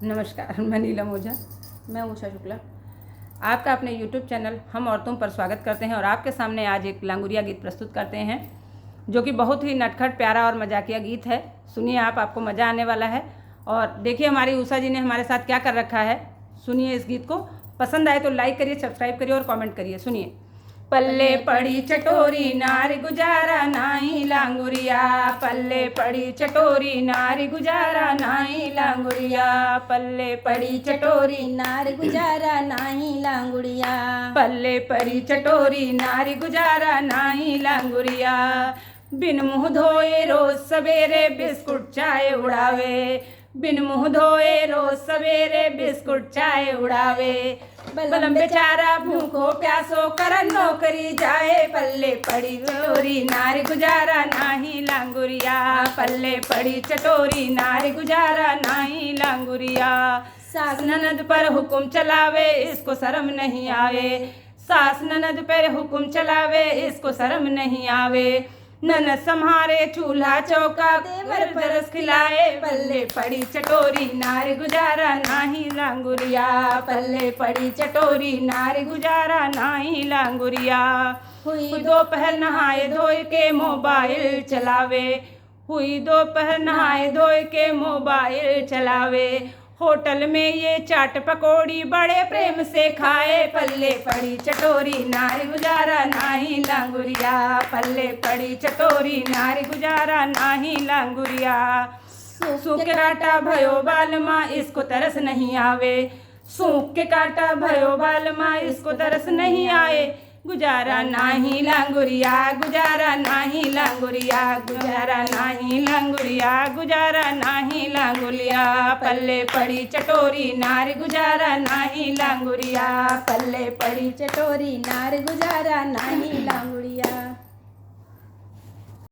नमस्कार, मैं नीलम ओझा। मैं उषा शुक्ला आपका अपने YouTube चैनल हम औरतों पर स्वागत करते हैं और आपके सामने आज एक लांगुरिया गीत प्रस्तुत करते हैं जो कि बहुत ही नटखट प्यारा और मजाकिया गीत है। सुनिए आपको मज़ा आने वाला है। और देखिए हमारी उषा जी ने हमारे साथ क्या कर रखा है। सुनिए इस गीत को, पसंद आए तो लाइक करिए, सब्सक्राइब करिए और कमेंट करिए। सुनिए। पल्ले पड़ी चटोरी नारी गुजारा नाही लांगुरिया, पल्ले पड़ी चटोरी नारी गुजारा नाही लांगुरिया, पल्ले पड़ी चटोरी नारी गुजारा नाही लांगुड़िया, पल्ले पड़ी चटोरी नारी गुजारा नाही लांगुरिया। बिन मुँह धोए रोज सवेरे बिस्कुट चाय उड़ावे, बिन मुँह धोए रोज सवेरे बिस्कुट चाय उड़ावे। बलम बेचारा भूखो प्यासो करन नौकरी जाए, पल्ले पड़ी चटोरी नारी गुजारा नाही लांगुरिया, पल्ले पड़ी चटोरी नारी गुजारा नाही लांगुरिया। सास ननद पर हुक्म चलावे इसको शर्म नहीं आवे, सास ननद पर हुक्म चलावे इसको शर्म नहीं आवे। ननद संहारे चूल्हा चौका देवर बरस खिलाए, पल्ले पड़ी चटोरी नारी गुजारा नाही लांगुरिया, पल्ले पड़ी चटोरी नारी गुजारा नाही लांगुरिया। हुई दोपहर नहाए धोए के मोबाइल चलावे, हुई दोपहर नहाए धोए के मोबाइल चलावे। होटल में ये चाट पकौड़ी बड़े प्रेम से खाए, पल्ले पड़ी चटोरी नारी गुजारा नाही लांगुरिया, पल्ले पड़ी चटोरी नारी गुजारा नाही लांगुरिया। सूख के काटा भयो बालमा इसको तरस नहीं आवे, सूख के काटा भयो बालमा इसको तरस नहीं आए। गुजारा नाही लांगुरिया, गुजारा नाही लांगुरिया, गुजारा नाही लांगुरिया, गुजारा नाही लांगुरिया। पल्ले पड़ी चटोरी नारी गुजारा नाही लांगुरिया, पल्ले पड़ी चटोरी नारी गुजारा नाही